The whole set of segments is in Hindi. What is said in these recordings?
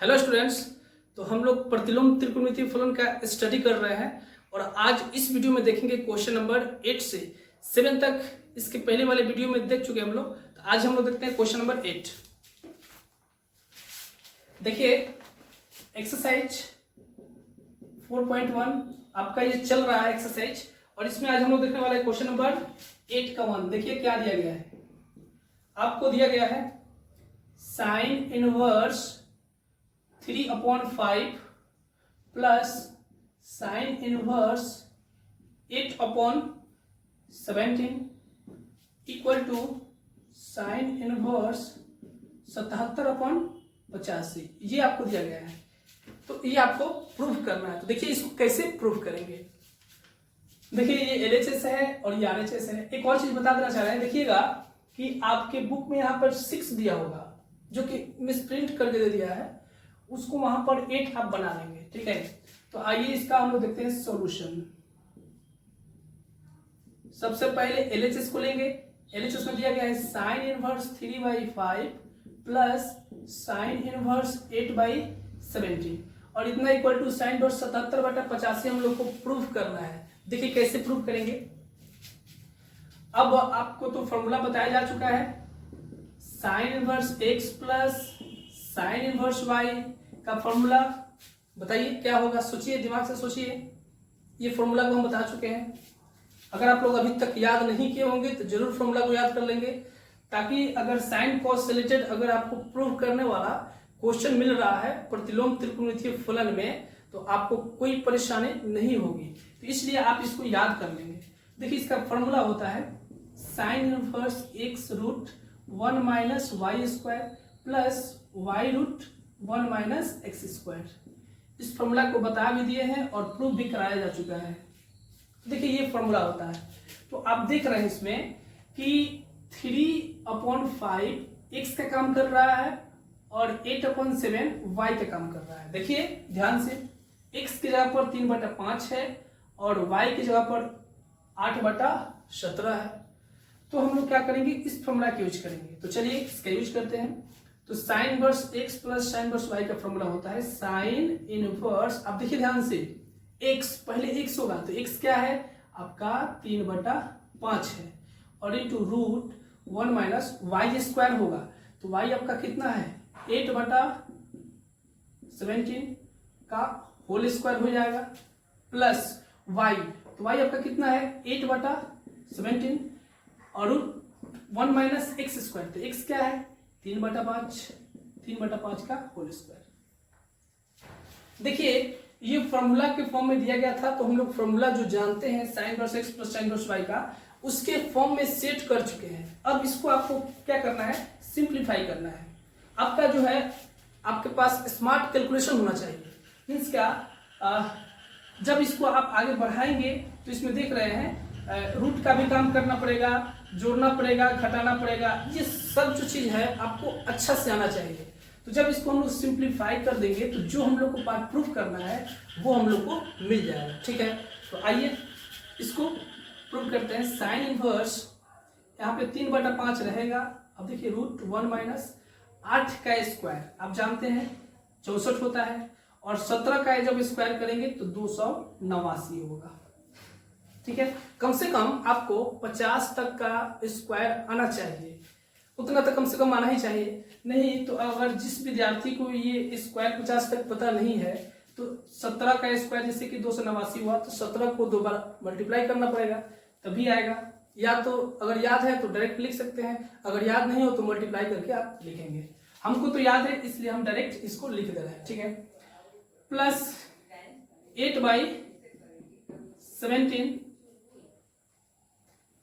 Hello students. तो हम लोग प्रतिलोम त्रिकोणमितीय फलन का स्टडी कर रहे हैं और आज इस वीडियो में देखेंगे क्वेश्चन नंबर 8 से 7 तक। इसके पहले वाले वीडियो में देख चुके हैं हम लोग। तो आज हम लोग देखते हैं क्वेश्चन नंबर 8। देखिए एक्सरसाइज 4.1 आपका ये चल रहा है एक्सरसाइज, और इसमें आज हम लोग देखने वाले क्वेश्चन नंबर 8 का 1। देखिए क्या दिया गया है। आपको दिया गया है sine inverse 3/5 plus sine inverse 8/17 equal to sine inverse 77/85। ये आपको दिया गया है, तो ये आपको प्रूफ करना है। तो देखिए इसको कैसे प्रूफ करेंगे। देखिए ये LHS है और ये RHS है। एक और चीज बता देना चाह रहे हैं, देखिएगा कि आपके बुक में यहाँ पर 6 दिया होगा, जो कि मिसप्रिंट करके दे दिया है, उसको वहां पर 8 आप बना लेंगे। ठीक है, तो आइए इसका हम लोग देखते हैं सॉल्यूशन। सबसे पहले LHS को लेंगे। LHS में दिया गया है sine inverse 3/5 plus sine inverse 8/17 और इतना इक्वल टू साइन इनवर्स 77/85 हम लोग को प्रूफ करना है। देखिए कैसे प्रूफ करेंगे। अब आपको तो फॉर्मूला बताया जा चुका है, sine inverse x plus sine inverse y का फॉर्मूला। बताइए क्या होगा, सोचिए, दिमाग से सोचिए। ये फॉर्मूला को हम बता चुके हैं। अगर आप लोग अभी तक याद नहीं किए होंगे तो जरूर फॉर्मूला को याद कर लेंगे, ताकि अगर साइन कॉस से रिलेटेड अगर आपको प्रूव करने वाला क्वेश्चन मिल रहा है प्रतिलोम त्रिकोणमितीय फलन में, तो आपको कोई परेशानी नहीं होगी। तो इसलिए आप इसको याद कर लेंगे। देखिए इसका फॉर्मूला होता है sine inverse x root 1 minus y square plus y root 1 minus x square. इस फॉर्मूला को बता भी दिए हैं और प्रूफ भी कराया जा चुका है। देखिए ये फॉर्मूला होता है। तो आप देख रहे हैं इसमें कि 3/5 x का काम कर रहा है और 8/7 y का काम कर रहा है। देखिए ध्यान से, x की जगह पर 3/5 है और y की जगह पर 8/17 है। तो हम लोग क्या करेंगे, इस फॉर्मूला का यूज करेंगे। तो चलिए इसका यूज करते हैं। तो sign inverse x plus sine inverse y का फॉर्मूला होता है साइन इनवर्स। अब देखिए ध्यान से, x पहले x होगा तो x क्या है आपका 3/5 है और into root 1 minus y square होगा। तो y आपका कितना है 8/17 का होल स्क्वायर हो जाएगा प्लस y। तो y आपका कितना है 8/17 और 1 माइनस एक्स स्क्वायर। तो x क्या है 3/5 का होल स्क्वायर। देखिए ये फॉर्मूला के फॉर्म में दिया गया था, तो हम लोग फॉर्मूला जो जानते हैं sign inverse x plus sine inverse y का, उसके फॉर्म में सेट कर चुके हैं। अब इसको आपको क्या करना है, सिंप्लीफाई करना है। आपका जो है आपके पास स्मार्ट कैलकुलेशन होना चाहिए। मीन्स क्या, जब इसको आप आगे बढ़ाएंगे तो इसमें देख रहे हैं रूट का भी काम करना पड़ेगा, जोड़ना पड़ेगा, घटाना पड़ेगा। ये सब जो चीज है आपको अच्छा से आना चाहिए। तो जब इसको हम लोग सिंप्लीफाई कर देंगे तो जो हम लोग को पार्ट प्रूफ करना है वो हम लोग को मिल जाएगा। ठीक है, तो आइए इसको प्रूफ करते हैं। साइन इनवर्स यहाँ पे 3/5 रहेगा। अब देखिए रूट 1 माइनस 8 का स्क्वायर आप जानते हैं 64 होता है, और 17 का जब स्क्वायर करेंगे तो 289 होगा। ठीक है, कम से कम आपको 50 तक का स्क्वायर आना चाहिए, उतना तक कम से कम आना ही चाहिए। नहीं तो अगर जिस विद्यार्थी को ये स्क्वायर 50 तक पता नहीं है, तो 17 का स्क्वायर जैसे कि 289 हुआ, तो 17 को दोबारा मल्टीप्लाई करना पड़ेगा तभी आएगा। या तो अगर याद है तो डायरेक्ट लिख सकते हैं, अगर याद नहीं हो तो मल्टीप्लाई करके आप लिखेंगे। हमको तो याद है इसलिए हम डायरेक्ट इसको लिख दे रहे हैं। ठीक है, प्लस 8/17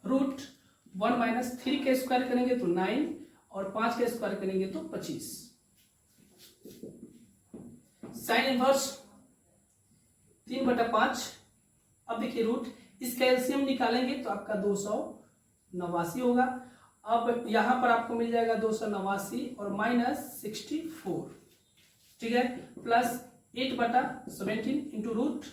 रूट 1 माइनस 3 के स्क्वायर करेंगे तो 9 और 5 के स्क्वायर करेंगे तो 25। Sign inverse 3/5। अब देखिए रूट, इसका एलसीएम निकालेंगे तो आपका 289 होगा। अब यहां पर आपको मिल जाएगा 289 और माइनस 64। ठीक है, प्लस 8/17 इंटू रूट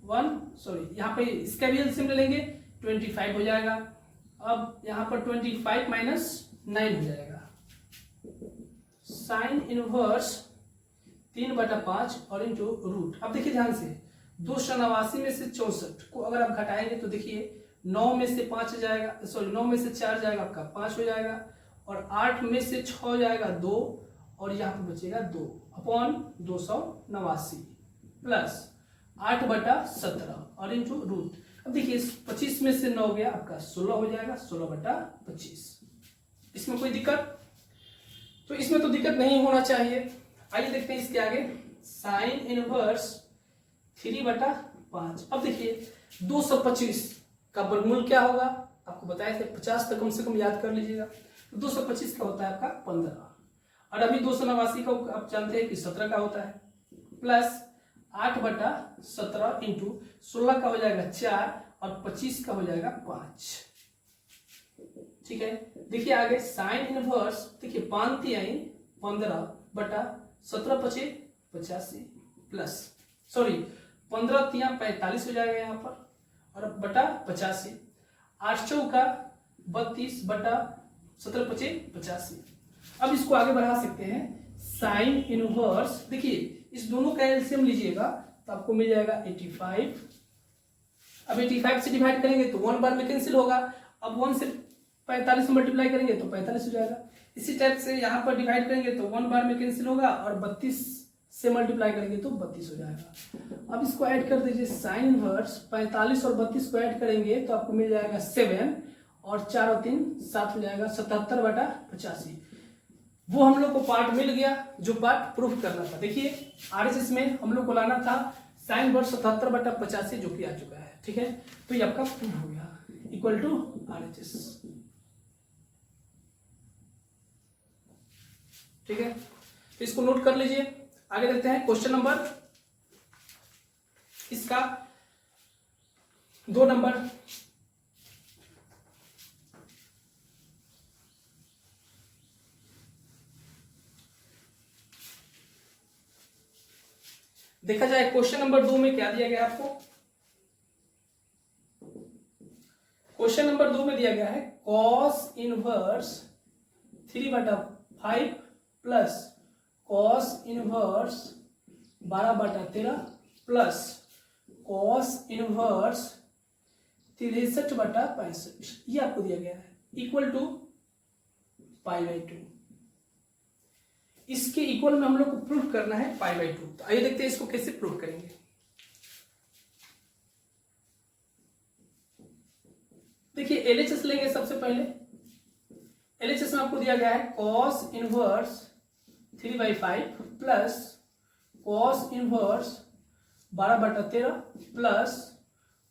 1, सॉरी यहाँ पे इसका भी एलसीएम ले लेंगे 25 हो जाएगा। अब यहां पर 25 माइनस 9 हो जाएगा। साइन इनवर्स 3/5 और इंटू रूट। अब देखिए ध्यान से 289 में से 64 को अगर आप घटाएंगे तो देखिए 9 में से 5 जाएगा, सॉरी 9 में से 4 जाएगा आपका 5 हो जाएगा, और 8 में से 6 जाएगा 2, और यहाँ पे बचेगा 2 अपॉन 289 प्लस 8/17 और इंटू रूट। अब देखिए 25 में से 9 गया आपका 16 हो जाएगा, 16/25। इसमें कोई दिक्कत? तो इसमें तो दिक्कत नहीं होना चाहिए। आइए देखते हैं इसके आगे, साइन इनवर्स 3/5। अब देखिए 225 का वर्गमूल क्या होगा, आपको बताया थे 50 तक कम से कम याद कर लीजिएगा। तो 225 का होता है आपका 15, और अभी 289 का आप जानते हैं कि 17 का होता है, प्लस 8/17 इंटू 16 का हो जाएगा 4 और 25 का हो जाएगा 5। ठीक है, देखिए आगे साइन इनवर्स, देखिए 5×15/17 प्लस, सॉरी 15×45 हो जाएगा यहाँ पर, और बटा 85, 8×4 32/17 अब इसको आगे बढ़ा सकते हैं। साइन इनवर्स, देखिए इस दोनों का एलसीएम लीजिएगा तो आपको मिल जाएगा 85। अब 85 से डिवाइड करेंगे तो 1 बार में कैंसिल होगा, अब 1 से 45 से मल्टीप्लाई करेंगे तो 45 हो जाएगा। इसी टाइप से यहाँ पर डिवाइड करेंगे तो 1 बार में कैंसिल होगा, और 32 से मल्टीप्लाई करेंगे तो 32 हो जाएगा। अब इसको ऐड कर दीजिए, साइन इनवर्स 45 और 32 को ऐड करेंगे तो आपको मिल जाएगा 7, और 4 और 3 7 हो जाएगा, 77/85। वो हम लोग को पार्ट मिल गया जो पार्ट प्रूफ करना था। देखिए आरएचएस में हम लोग को लाना था साइन इनवर्स 77/85 जो कि आ चुका है। ठीक है, तो ये आपका प्रूफ हो गया इक्वल टू आरएचएस। ठीक है, तो इसको नोट कर लीजिए। आगे देखते हैं क्वेश्चन नंबर, इसका 2 नंबर। देखा जाए क्वेश्चन नंबर 2 में क्या दिया गया आपको। क्वेश्चन नंबर 2 में दिया गया है cos inverse 3/5 plus cos inverse 12/13 plus cos inverse 63/65, ये आपको दिया गया है, इक्वल टू π/2। इसके इक्वल में हम लोग को प्रूफ करना है π/2। तो आइए देखते हैं इसको कैसे प्रूफ करेंगे। देखिए एलएचएस लेंगे सबसे पहले। एलएचएस में आपको दिया गया है cos inverse 3/5 plus cos inverse 12/13 plus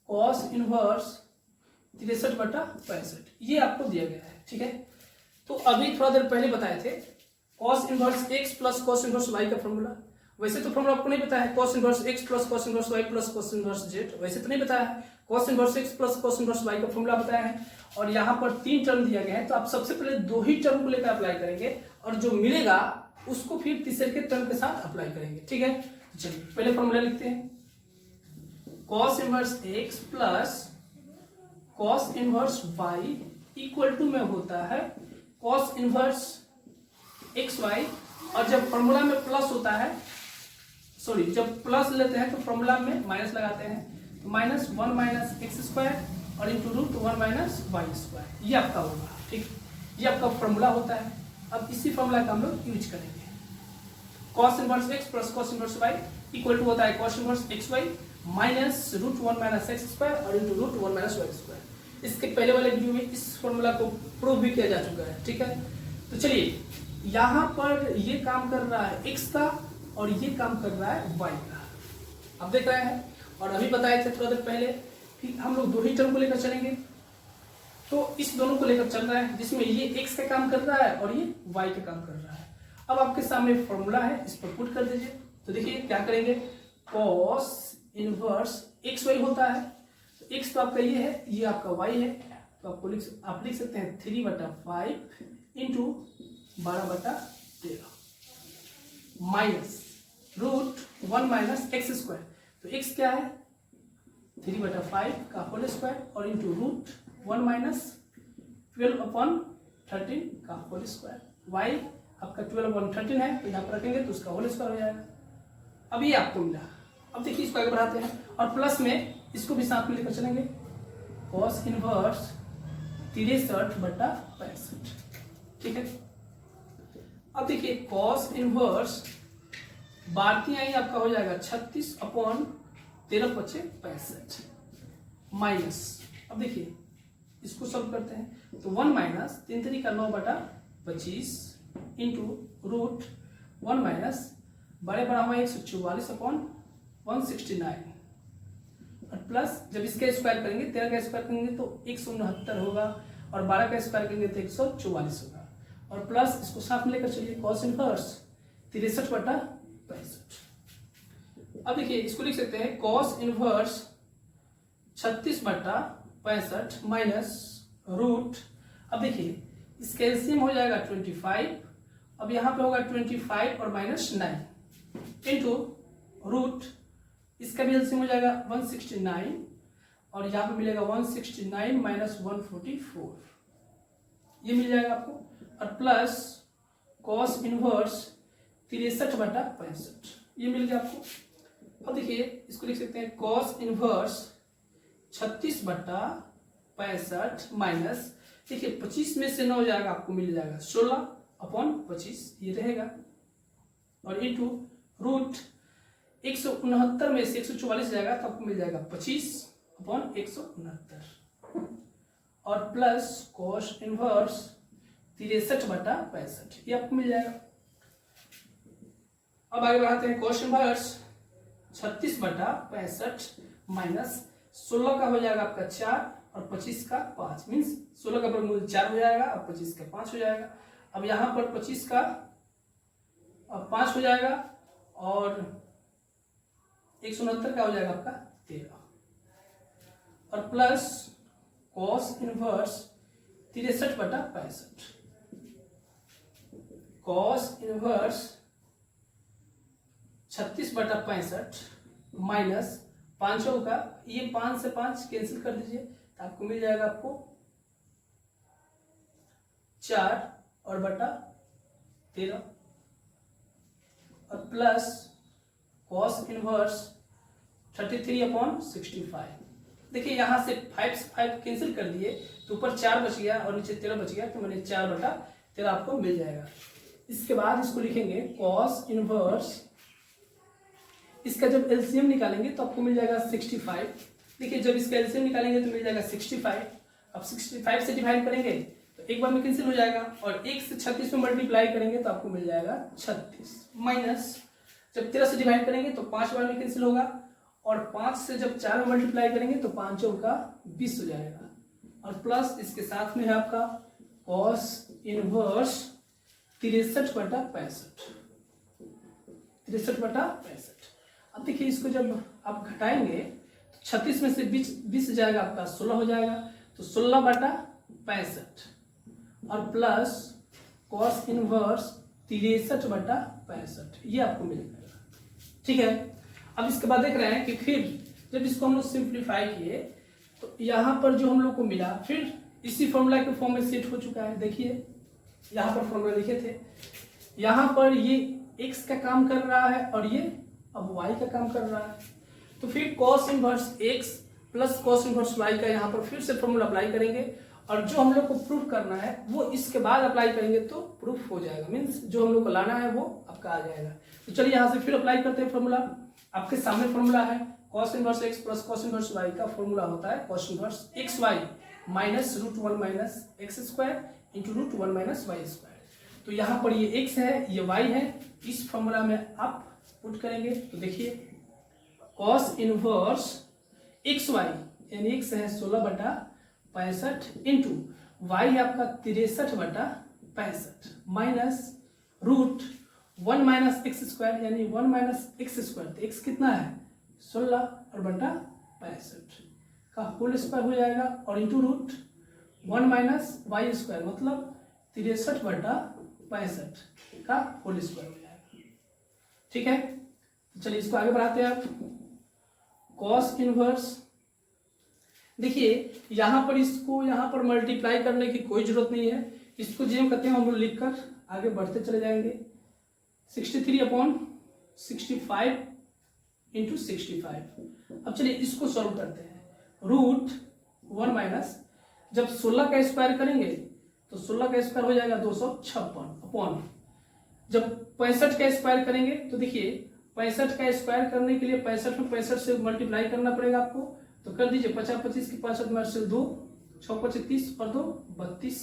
cos inverse 63/65, ये आपको दिया गया है। ठीक है, तो अभी थोड़ा देर पहले बताए थे cos inverse x plus cos inverse y का फॉर्मूला। वैसे तो फॉर्मूला आपको नहीं पता है, cos inverse x plus cos inverse y plus cos inverse z, वैसे तो नहीं बताया है। cos inverse x plus cos inverse y का फॉर्मूला बताया है, और यहाँ पर 3 टर्म दिया गया है, तो आप सबसे पहले 2 ही टर्म को लेकर अप्लाई करेंगे, और जो मिलेगा उसको फिर तीसरे के टर्म के साथ अप्लाई करेंगे। ठीक है, चलिए पहले फॉर्मूला लिखते हैं। cos inverse x plus cos inverse y equal to में होता है cos इनवर्स xy, और जब फॉर्मूला में प्लस होता है, सॉरी जब प्लस लेते हैं तो फॉर्मूला में माइनस लगाते हैं, तो -1 - x² और इंटू रूट 1 - y², ये आपका होगा। ठीक, ये आपका फॉर्मूला होता है। अब इसी फॉर्मूला का हम लोग यूज करेंगे। cos inverse x plus cos inverse y equal to होता है cos inverse xy minus √1 - x² और इंटू रूट 1 - y²। इसके पहले वाले वीडियो में इस फॉर्मूला को प्रूव भी किया जा चुका है। ठीक है, तो चलिए यहाँ पर ये काम कर रहा है x का, और ये काम कर रहा है y का, आप देख रहे हैं। और अभी बताए थे थोड़ा देर पहले कि हम लोग 2 ही टर्म को लेकर चलेंगे, तो इस दोनों को लेकर चल रहा है, जिसमें ये x का काम कर रहा है और ये y का काम कर रहा है। अब आपके सामने फॉर्मूला है, इस पर पुट कर दीजिए। तो देखिए क्या करेंगे, cos इनवर्स xy होता है, तो x तो आपका ये है, ये आपका y है, तो आपको आप लिख सकते हैं 3/5 इंटू 12/13 माइनस √1 - x²। तो x क्या है, 3/5 का होल स्क्वायर और इंटू √1 - 12/13 का होल स्क्वायर। y आपका 12/13 है, तो यहाँ पर रखेंगे तो उसका होल स्क्वायर हो जाएगा। अब ये आपको मिला। अब देखिए इसको आगे बढ़ाते हैं और प्लस में इसको भी साथ में लेकर चलेंगे, कॉस इनवर्स 63/65। ठीक है। अब देखिए कॉस इनवर्स बाकी आई आपका हो जाएगा 36/13×5 माइनस, अब देखिए इसको सॉल्व करते हैं तो 1 माइनस 3 3 का 9/25 इंटू रूट 1 माइनस बड़े बड़ा हुआ 144/169 और प्लस जब इसका स्क्वायर करेंगे 13 का स्क्वायर करेंगे तो 169 होगा और 12 का स्क्वायर करेंगे तो 144 होगा और प्लस इसको साथ में लेकर चलिए कॉस इनवर्स 63/65। अब देखिए इसको लिख सकते हैं कॉस इनवर्स 36/65 माइनस रूट, अब देखिए इसका एलसीएम हो जाएगा 25, अब यहाँ पे होगा 25 और -9 इंटू रूट, इसका भी एलसीएम हो जाएगा 169 और यहाँ पे मिलेगा 169 माइनस 144, ये मिल जाएगा आपको और प्लस कॉस इनवर्स 63/65 ये मिल गया आपको। अब देखिए इसको लिख सकते हैं कॉस इनवर्स 36/65 माइनस, देखिए 25 में से 9 जाएगा आपको मिल जाएगा 16/25 ये रहेगा और इंटू रूट 169 में से 144 जाएगा तो आपको मिल जाएगा 25/169 और प्लस कॉस इनवर्स 63/65 ये आपको मिल जाएगा। अब आगे बढ़ाते हैं कॉस इनवर्स 36/65 माइनस 16 का हो जाएगा आपका 4 और 25 का 5 मीन्स 16 का वर्गमूल 4 हो जाएगा और 25 का 5 हो जाएगा। अब यहाँ पर 25 का 5 हो जाएगा और 169 का हो जाएगा आपका 13 और plus cos inverse 63/65 cos inverse 36/65 minus 5 का ये 5 से 5 कैंसिल कर दीजिए तो आपको मिल जाएगा आपको 4/13 और प्लस कॉस इनवर्स 33/65। देखिए यहाँ से 5 से 5 कैंसिल कर दिए तो ऊपर 4 बच गया और नीचे 13 बच गया तो मैंने 4/13 आपको मिल जाएगा। इसके बाद इसको लिखेंगे कॉस इनवर्स, इसका जब एलसीएम निकालेंगे तो आपको मिल जाएगा 65। देखिए जब इसका एलसीएम निकालेंगे तो मिल जाएगा 65, अब 65 से डिवाइड करेंगे तो एक बार में कैंसिल हो जाएगा और 1 से 36 में मल्टीप्लाई करेंगे तो आपको मिल जाएगा 36 माइनस जब 13 से डिवाइड करेंगे तो 5 बार में कैंसिल होगा और 5 से जब 4 में मल्टीप्लाई करेंगे तो 5 का 20 हो जाएगा और प्लस इसके साथ में है आपका कॉस इनवर्स 63/65। अब देखिए इसको जब आप घटाएंगे तो 36 में से 20 जाएगा आपका 16 हो जाएगा तो 16/65 और प्लस कॉस इनवर्स 63/65 ये आपको मिल जाएगा। ठीक है। अब इसके बाद देख रहे हैं कि फिर जब इसको हम लोग सिंप्लीफाई किए तो यहाँ पर जो हम लोग को मिला फिर इसी फॉर्मूला के फॉर्म में सेट हो चुका है। देखिए यहाँ पर फॉर्मूला लिखे थे, यहाँ पर ये x का काम कर रहा है और ये अब y का काम कर रहा है तो फिर cos inverse x plus cos inverse y का यहाँ पर फिर से फॉर्मूला अप्लाई करेंगे और जो हम लोग को प्रूफ करना है वो इसके बाद अप्लाई करेंगे तो प्रूफ हो जाएगा, मीन्स जो हम लोग को लाना है वो आपका आ जाएगा। तो चलिए यहाँ से फिर अप्लाई करते हैं फॉर्मूला। आपके सामने फॉर्मूला है cos inverse x plus cos inverse y का फॉर्मूला होता है cos inverse xy minus √1 minus x square into √1 minus y square. तो यहाँ पर ये x है ये y है, इस फॉर्मूला में आप पुट करेंगे तो देखिए cos इनवर्स xy यानी x है 16/65 इंटू y है आपका 63/65 माइनस √1 माइनस x स्क्वायर यानी 1 माइनस x स्क्वायर, तो x कितना है 16 और बटा 65 का होल स्क्वायर हो जाएगा और इंटू √1 माइनस y स्क्वायर मतलब 63/65 का होल स्क्वायर हो जाएगा। ठीक है। चलिए इसको आगे बढ़ाते हैं। आप cos इनवर्स देखिए यहाँ पर इसको यहाँ पर मल्टीप्लाई करने की कोई जरूरत नहीं है, इसको जो कहते हैं हम लोग लिखकर आगे बढ़ते चले जाएंगे। 63/65 इंटू 65। अब चलिए इसको सॉल्व करते हैं। रूट 1 माइनस, जब 16 का स्क्वायर करेंगे तो 16 का स्क्वायर हो जाएगा 256 अपॉन, जब 65 का स्क्वायर करेंगे तो देखिए 65 का स्क्वायर करने के लिए 65 में 65 से मल्टीप्लाई करना पड़ेगा आपको, तो कर दीजिए 50 25 की 65 में से 2, 6 5 30 और 2 32,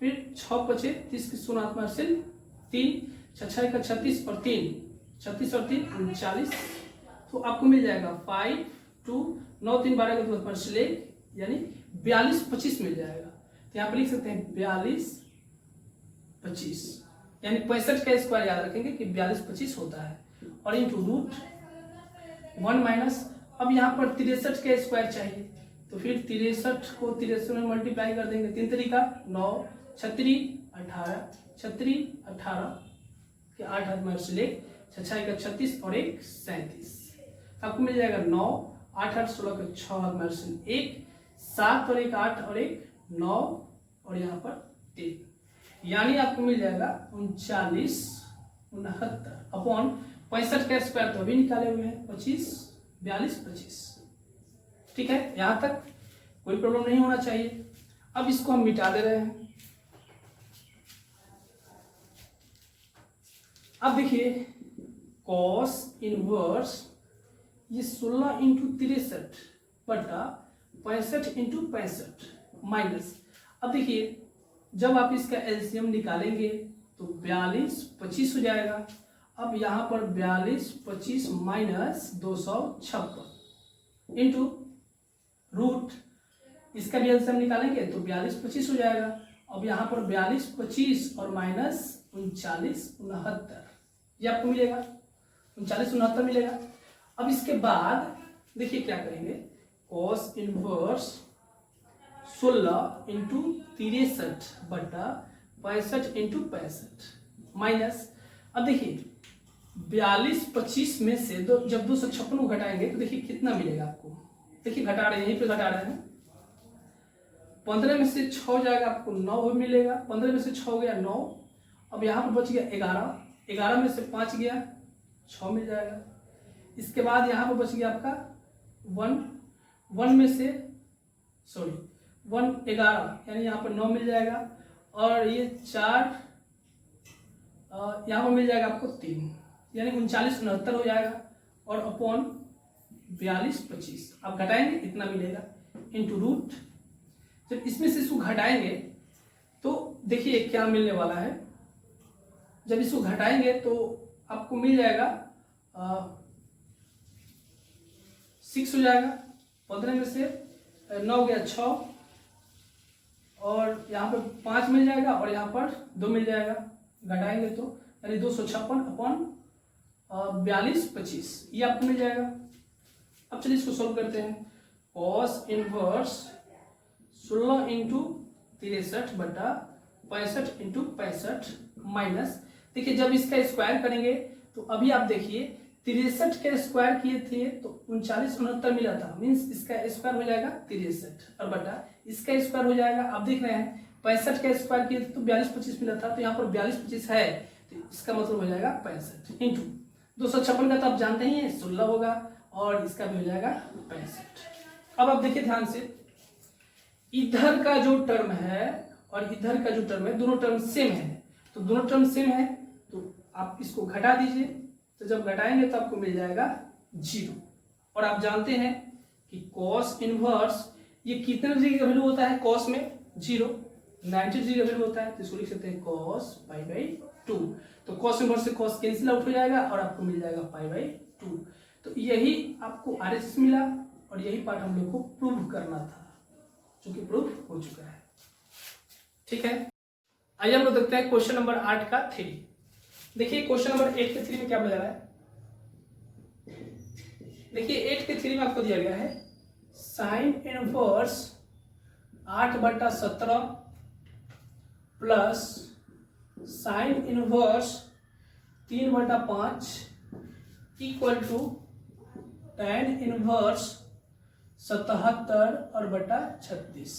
फिर 6 5 30 की 0 में से 3, 6 का 36 और 3 36 और 3 39, तो आपको मिल जाएगा 5 2 9 3 12 का 2 से ले, यानी 42 25 मिल जाएगा। तो यहाँ पर लिख सकते हैं 42 25, यानी 65 का स्क्वायर याद रखेंगे कि 42 25 होता है, और इंटू रूट 1 माइनस, अब यहाँ पर 63 का स्क्वायर चाहिए, तो फिर 63 को 63 में मल्टीप्लाई कर देंगे, 3 तरीका 9 36 18 36 18 के 8 हाथ में से ले, 6 का 36 और 1 37, आपको मिल जाएगा 9 8 8 16 के 6 हाथ में से 1 7 और 1 8 और 1 9 और यहाँ पर 3, यानी आपको मिल जाएगा 39 69 अपॉन 65 का स्क्वायर तो अभी निकाले हुए हैं 25 42 25। ठीक है, यहां तक कोई प्रॉब्लम नहीं होना चाहिए। अब इसको हम मिटा दे रहे हैं। अब देखिए कॉस इनवर्स ये 16 इंटू 63 बटा 65 इंटू 65 माइनस, अब देखिए जब आप इसका एलसीएम निकालेंगे तो 42 25 हो जाएगा। अब यहाँ पर 42 25 माइनस 256 इंटू रूट, इसका भी एलसीएम निकालेंगे तो 42 25 हो जाएगा। अब यहाँ पर 42 25 और माइनस 39 69, ये आपको मिलेगा 39 69 मिलेगा। अब इसके बाद देखिए क्या करेंगे, कॉस इनवर्स 16 इंटू 63 बटा 65 इंटू 65 माइनस, अब देखिए 42 25 में से जब 256 को घटाएंगे तो देखिए कितना मिलेगा आपको, देखिए घटा रहे हैं, यहीं पे घटा रहे हैं, 15 में से 6 जाएगा आपको 9 मिलेगा, 15 में से 6 गया 9, अब यहाँ पर बच गया 11, 11 में से 5 गया 6 मिल जाएगा। इसके बाद यहाँ पर बच गया आपका 1 में से 1 11, यानी यहाँ पर 9 मिल जाएगा, और ये 4 यहाँ पर मिल जाएगा आपको 3, यानी 39 69 हो जाएगा, और अपॉन 42 25 आप घटाएंगे इतना मिलेगा इंटू रूट, जब इसमें से इसको घटाएंगे तो देखिए क्या मिलने वाला है, जब इसको घटाएंगे तो आपको मिल जाएगा 6 हो जाएगा, 15 में से 9 गया 6, और यहाँ पर 5 मिल जाएगा और यहाँ पर 2 मिल जाएगा, घटाएंगे तो यानी 256 अपॉन 42 25 ये आपको मिल जाएगा। अब चलिए इसको सोल्व करते हैं। कॉस इनवर्स 16 इंटू 63 बटा 65 इंटू 65 माइनस, देखिए जब इसका स्क्वायर करेंगे तो अभी आप देखिए 63 के स्क्वायर किए थे तो 39 69 मिला था, मीन्स इसका स्क्वायर हो जाएगा 63 और बटा इसका स्क्वायर हो जाएगा, आप देख रहे हैं 65 का स्क्वायर किए थे तो 42 25 मिला था, तो यहाँ पर 42 25 है तो इसका मतलब हो जाएगा 65 इंटू 256 का तो आप जानते ही हैं 16 होगा, और इसका भी हो जाएगा 65। अब आप देखिए ध्यान से, इधर का जो टर्म है और इधर का जो टर्म है दोनों टर्म सेम है, तो दोनों टर्म सेम है तो आप इसको घटा दीजिए, तो जब घटाएंगे तो आपको मिल जाएगा 0, और आप जानते हैं कि कॉस इनवर्स ये कितने डिग्री का वैल्यू होता है, कॉस में 0 90 डिग्री का वैल्यू होता है, तो इसको लिख सकते हैं कॉस π/2, तो कॉस इनवर्स से कॉस कैंसिल आउट हो जाएगा और आपको मिल जाएगा π/2। तो यही आपको RHS मिला, और यही पार्ट हम लोग को प्रूव करना था, जो कि प्रूव हो चुका है। ठीक है, आइए हम लोग देखते हैं क्वेश्चन नंबर 8 का 3। देखिए क्वेश्चन नंबर 8 के 3 में क्या बता रहा है, देखिए 8 के 3 में आपको दिया गया है sine inverse 8/17 plus sine inverse 3/5 equal to tan inverse 77 और बटा 36।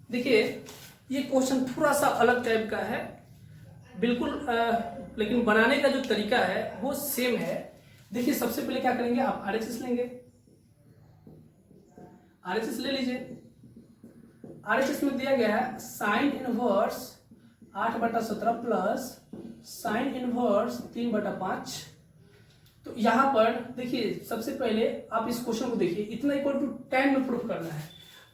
देखिए ये क्वेश्चन थोड़ा सा अलग टाइप का है बिल्कुल, लेकिन बनाने का जो तरीका है वो सेम है। देखिए सबसे पहले क्या करेंगे, आप RHS लेंगे, RHS ले लीजिए। RHS में दिया गया है sine inverse 8/17 plus sine inverse 3/5। तो यहां पर देखिए सबसे पहले आप इस क्वेश्चन को देखिए, इतना इक्वल टू tan में प्रूफ करना है।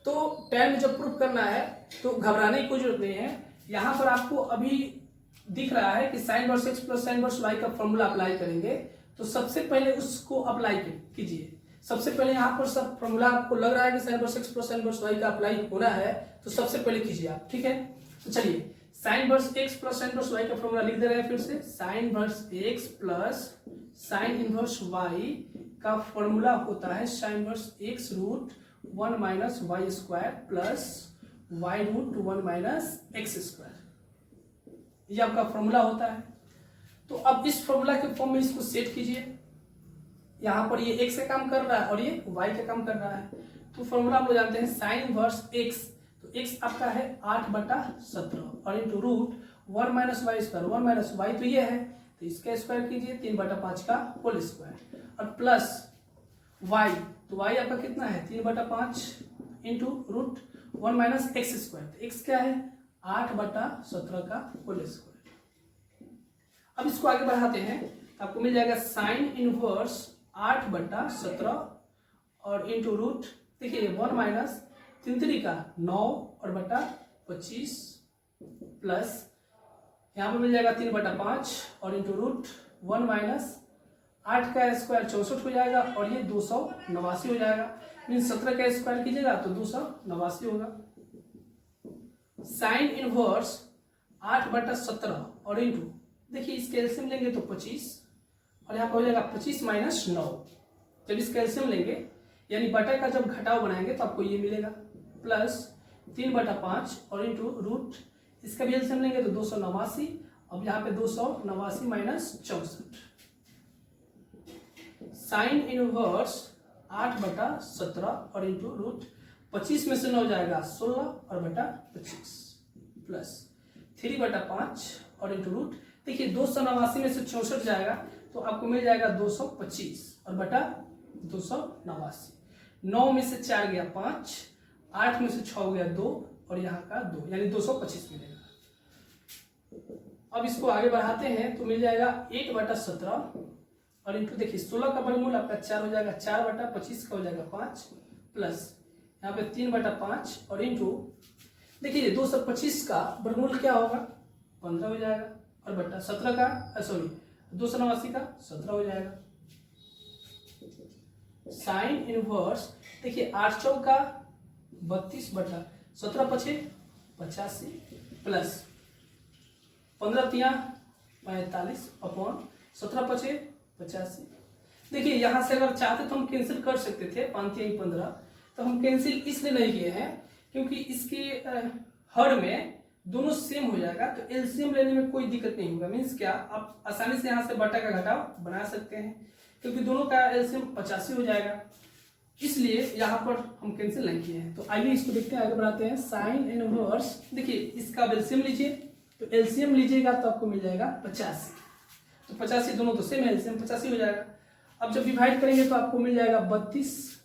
तो tan में जब प्रूफ करना है तो घबराने की कोई जरूरत नहीं है। यहां पर आपको अभी दिख रहा है कि sine inverse x plus sine inverse y का फॉर्मूला अप्लाई करेंगे। तो सबसे पहले उसको अप्लाई कीजिए। सबसे पहले यहाँ पर सब फॉर्मूला आपको लग रहा है कि sine inverse x plus sine inverse y का अप्लाई होना है, तो सबसे पहले कीजिए आप, ठीक है। तो चलिए sine inverse x plus sine inverse y का फॉर्मूला लिख दे रहे हैं फिर से। Sine inverse x plus sine inverse y का फॉर्मूला होता है sine inverse x root 1 minus y square plus y root 1 minus x square, ये आपका फॉर्मूला होता है। तो अब इस फॉर्मूला के फॉर्म में इसको सेट कीजिए। यहाँ पर ये x का काम कर रहा है और ये y का काम कर रहा है। तो फॉर्मूला आप लोग जानते हैं साइन इनवर्स x, तो x आपका है 8/17 और into root 1 minus y square, 1 minus Y तो ये है, तो इसका स्क्वायर कीजिए 3/5 का होल स्क्वायर और प्लस y, तो y आपका कितना है 3/5 into root 1 minus x square, तो x क्या है 8/17 का होल स्क्वायर। अब इसको आगे बढ़ाते हैं, आपको मिल जाएगा साइन इनवर्स 8/17 और इंटू रूट देखिए 1 माइनस 3 का 9 और बटा 25 प्लस यहाँ पर मिल जाएगा 3/5 और इंटू रूट 1 माइनस 8 का स्क्वायर 64 हो जाएगा और ये 289 हो जाएगा। मीन 17 का स्क्वायर कीजिएगा तो 289 होगा। साइन इनवर्स 8/17 और इंटू देखिए इसके एलसीएम लेंगे तो 25 और यहाँ पर हो जाएगा 25 माइनस 9। जब इसका एलसीएम लेंगे यानी बटा का जब घटाव बनाएंगे तो आपको ये मिलेगा प्लस 3/5 और इंटू रूट इसका भी एलसीएम लेंगे तो 289। अब यहाँ पे 289 माइनस 64। साइन इनवर्स 8/17 और इंटू रूट 25 में से 9 जाएगा 16 और बटा 25 प्लस 3/5 और इंटू रूट देखिए 289 में से 64 जाएगा तो आपको मिल जाएगा 225 और बटा 289। 9 में से 4 गया 5, 8 में से 6 गया 2 और यहाँ का 2 यानी 225 मिलेगा। अब इसको आगे बढ़ाते हैं तो मिल जाएगा 8/17 और इंटू देखिए 16 का वर्गमूल आपका 4 हो जाएगा, 4/25 का हो जाएगा 5 प्लस यहाँ पे 3/5 और इंटू देखिए 225 का वर्गमूल क्या होगा 15 हो जाएगा और बटा 17 का सॉरी 289 का 17 हो जाएगा। साइन इनवर्स देखिए 8 चौका 32 बटा 17 पचे 85 प्लस 15 तिया 45 अपॉन 17 पचे 85। देखिए यहाँ से अगर चाहते तो हम कैंसिल कर सकते थे 5 तिया 15, तो हम कैंसिल इसलिए नहीं किए हैं क्योंकि इसके हर में दोनों सेम हो जाएगा तो एलसीएम लेने में कोई दिक्कत नहीं होगा। मीन्स क्या आप आसानी से यहाँ से बटा का घटाव बना सकते हैं क्योंकि दोनों का एलसीएम 85 हो जाएगा, इसलिए यहाँ पर हम कैंसिल नहीं किए हैं। तो आइए इसको देखते हैं, आगे बढ़ाते हैं। साइन इनवर्स देखिए इसका एलसीएम लीजिए तो एलसीएम लीजिएगा तो आपको मिल जाएगा 85, तो 85 दोनों तो सेम है, एलसीएम 85 हो जाएगा। अब जब डिवाइड करेंगे तो आपको मिल जाएगा 32,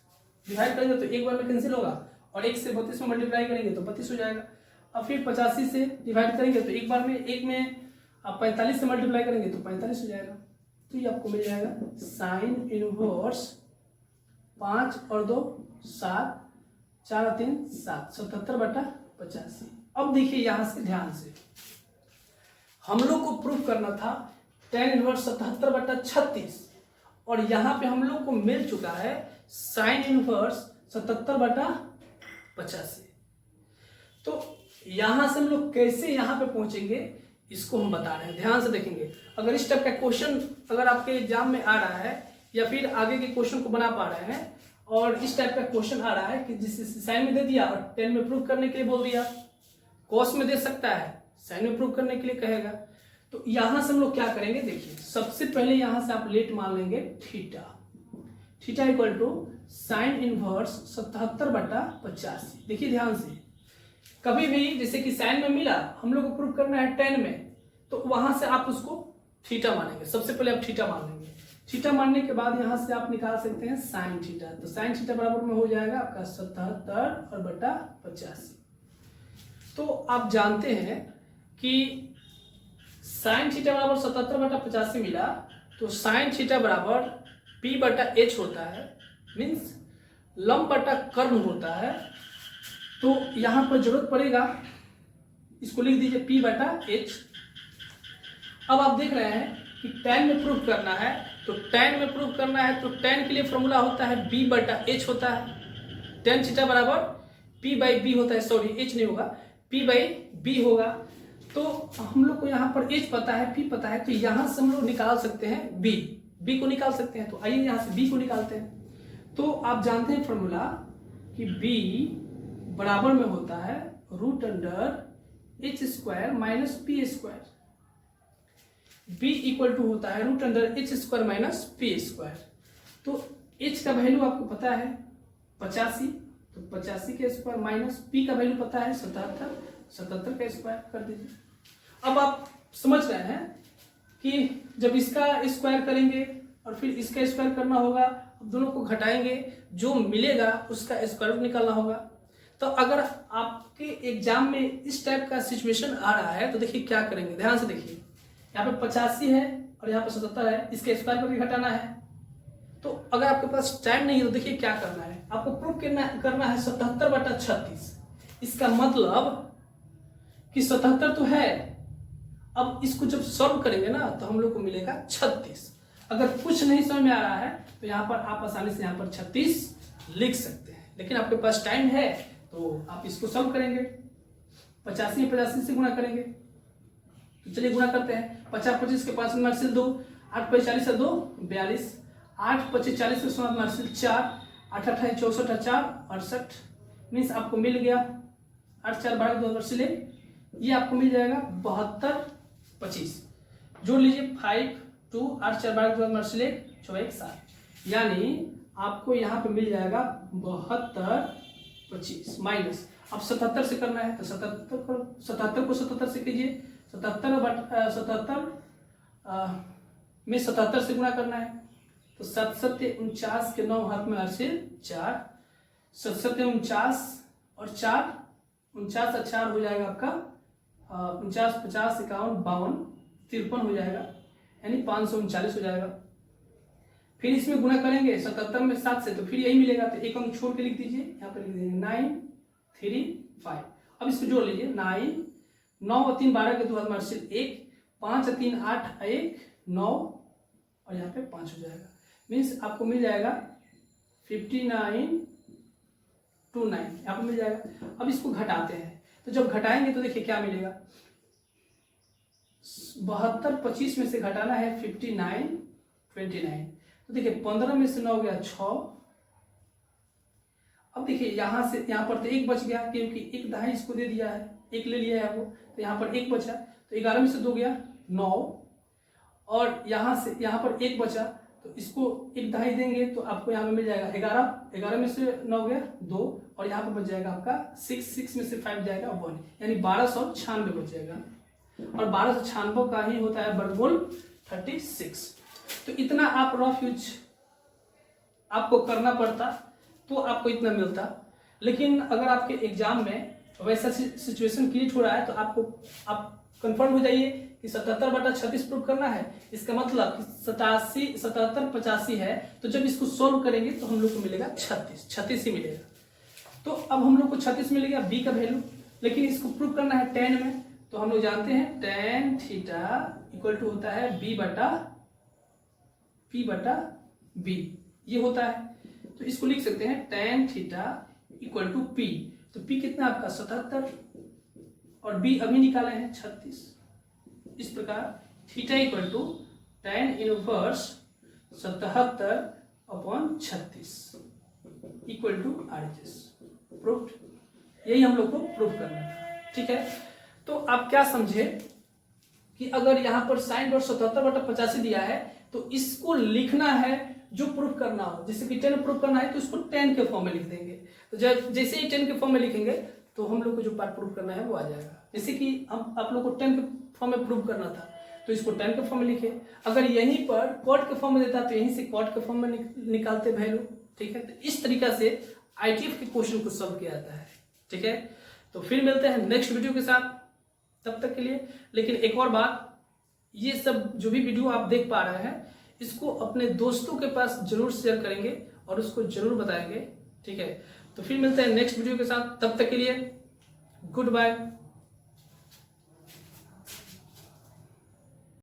डिवाइड करेंगे तो एक बार में कैंसिल होगा और 1 से 32 में मल्टीप्लाई करेंगे तो 32 हो जाएगा। अब फिर 85 से डिवाइड करेंगे तो एक बार में एक में आप 45 से मल्टीप्लाई करेंगे तो 45 हो जाएगा। तो ये आपको मिल जाएगा साइन इनवर्स 5 और 2 7, 4 और 3 7, 77/85। अब देखिए यहां से ध्यान से हम लोग को प्रूफ करना था tan इनवर्स 77/36 और यहाँ पे हम लोग को मिल चुका है साइन इनवर्स 77/85। तो यहां से हम लोग कैसे यहां पे पहुंचेंगे इसको हम बता रहे हैं, ध्यान से देखेंगे। अगर इस टाइप का क्वेश्चन अगर आपके एग्जाम में आ रहा है या फिर आगे के क्वेश्चन को बना पा रहे हैं और इस टाइप का क्वेश्चन आ रहा है कि जिस साइन में दे दिया और tan में प्रूफ करने के लिए बोल दिया, कॉस में दे सकता है साइन में प्रूफ करने के लिए कहेगा, तो यहां से हम लोग क्या करेंगे देखिए। सबसे पहले यहां से आप लेट मान लेंगे theta, theta equal to sine inverse 77/85। देखिए ध्यान से, कभी भी जैसे कि साइन में मिला हम लोग को प्रूफ करना है tan में, तो वहां से आप उसको थीटा मानेंगे। सबसे पहले आप थीटा मान लेंगे, थीटा मानने के बाद यहाँ से आप निकाल सकते हैं साइन थीटा। तो साइन थीटा बराबर में हो जाएगा आपका 77 और बटा 85। तो आप जानते हैं कि साइन थीटा बराबर 77 बटा 85 मिला, तो साइन थीटा बराबर P बटा H होता है, मीन्स लंब बटा कर्ण होता है। तो यहाँ पर जरूरत पड़ेगा, इसको लिख दीजिए P बटा H। अब आप देख रहे हैं कि tan में प्रूफ करना है, तो tan में प्रूफ करना है तो tan के लिए फॉर्मूला होता है B बटा H होता है। tan थीटा बराबर P बाई B होता है, सॉरी H नहीं होगा, P बाई B होगा। तो हम लोग को यहाँ पर H पता है, P पता है, तो यहाँ से हम लोग निकाल सकते हैं B को निकाल सकते हैं। तो आइए यहाँ से B को निकालते हैं। तो आप जानते हैं फॉर्मूला कि B बराबर में होता है root under H square minus P square. B equal to होता है root under H square minus P square. तो H का वैल्यू आपको पता है 85, तो 85 के स्क्वायर माइनस P का वैल्यू पता है 77, 77 का स्क्वायर कर दीजिए। अब आप समझ रहे हैं कि जब इसका स्क्वायर करेंगे और फिर इसका स्क्वायर करना होगा, अब दोनों को घटाएंगे, जो मिलेगा उसका स्क्वायर रूट निकालना होगा। तो अगर आपके एग्जाम में इस टाइप का सिचुएशन आ रहा है तो देखिए क्या करेंगे, ध्यान से देखिए। यहाँ पे 85 है और यहाँ पे 77 है, इसके स्क्वायर करके घटाना है। तो अगर आपके पास टाइम नहीं है तो देखिए क्या करना है, आपको प्रूफ करना है 77 बटा 36। इसका मतलब कि 77 तो है, अब इसको जब सॉल्व करेंगे ना तो हम लोग को मिलेगा 36। अगर कुछ नहीं समझ में आ रहा है तो यहाँ पर आप आसानी से यहाँ पर 36 लिख सकते हैं, लेकिन आपके पास टाइम है तो आप इसको सॉल्व करेंगे। 85 से गुणा करेंगे, तो चलिए गुणा करते हैं। 50 25 के 5 में 2, 8 5 40 से 2 42, 8 25 40 से 7 में 4, 8 28 64 4 68, मीन्स आपको मिल गया 8 4 12 2 से ले, ये आपको मिल जाएगा 72 25। जोड़ लीजिए 5 2 8 4 12 2 से ले 6 1 7, यानी आपको यहाँ पे मिल जाएगा 72 25 माइनस। अब 77 से करना है तो 77 को 77 से कीजिए, 77 में 77 से गुणा करना है। तो 7 7 49 के 9 हाथ में 4, 7 7 49 और 4, 49 और 4 हो जाएगा आपका 49 50 51 52 53 हो जाएगा, यानी 539 हो जाएगा। फिर इसमें गुणा करेंगे 77 में 7 से, तो फिर यही मिलेगा, तो एक अंक छोड़ के लिख दीजिए, यहाँ पर लिख देंगे 9 3 5। अब इसको जोड़ लीजिए 9 9 और 3 12 के 2 हाथ में 1, 5 और 3 8 1 9 और यहाँ पे 5 हो जाएगा, मीन्स आपको मिल जाएगा 59 2 9 यहाँ पे मिल जाएगा। अब इसको घटाते हैं, तो जब घटाएंगे तो देखिए क्या मिलेगा, 72 25 में से घटाना है 59 29, तो देखिए 15 में से 9 गया 6। अब देखिए यहाँ से यहाँ पर तो 1 बच गया, क्योंकि 1 दहाई इसको दे दिया है, 1 ले लिया है वो, तो यहाँ पर 1 बचा, तो 11 में से 2 गया 9, और यहाँ से यहाँ पर 1 बचा, तो इसको 1 दहाई देंगे तो आपको यहाँ पे मिल जाएगा 11, 11 में से 9 गया 2, और यहाँ पर बच जाएगा आपका 6 में से 5 जाएगा 1, यानी 1296 बच जाएगा। और 1296 का ही होता है वर्गमूल 36। तो इतना आप रफ यूज आपको करना पड़ता तो आपको इतना मिलता, लेकिन अगर आपके एग्जाम में वैसा सिचुएशन क्रिएट हो रहा है तो आप कंफर्म हो जाइए कि 77 बटा 36 प्रूव करना है। इसका मतलब कि 77 85 है, तो जब इसको सोल्व करेंगे तो हम लोग को मिलेगा 36 ही मिलेगा। तो अब हम लोग को 36 मिलेगा बी का वैल्यू, लेकिन इसको प्रूव करना है tan में, तो हम लोग जानते हैं tan थीटा इक्वल टू होता है b बटा p बटा b, ये होता है। तो इसको लिख सकते हैं tan theta equal to p, तो p कितना आपका 77 और b अभी निकाले हैं 36। इस प्रकार theta equal to tan inverse 77/36 equal to RHS। Proved, यही हम लोग को प्रूव करना था, ठीक है। तो आप क्या समझे कि अगर यहाँ पर साइन और 77/85 दिया है तो इसको लिखना है जो प्रूफ करना हो, जैसे कि 10 प्रूफ करना है तो इसको 10 के फॉर्म में लिख देंगे। तो जब जैसे ही 10 के फॉर्म में लिखेंगे तो हम लोग को जो पार्ट प्रूफ करना है वो आ जाएगा। जैसे कि हम आप लोग को 10 के फॉर्म में प्रूफ करना था, तो तो इसको टैन के फॉर्म में लिखे। अगर यहीं पर कॉट के फॉर्म में देता तो यहीं से कॉट के फॉर्म में निकालते वैल्यू। ठीक है, तो इस तरीका से आईटीएफ के क्वेश्चन को सॉल्व किया जाता है। ठीक है, तो फिर मिलते हैं नेक्स्ट वीडियो के साथ, तब तक के लिए। लेकिन एक और बात, ये सब जो भी वीडियो आप देख पा रहे हैं इसको अपने दोस्तों के पास जरूर शेयर करेंगे और उसको जरूर बताएंगे। ठीक है, तो फिर मिलते हैं नेक्स्ट वीडियो के साथ, तब तक के लिए गुड बाय।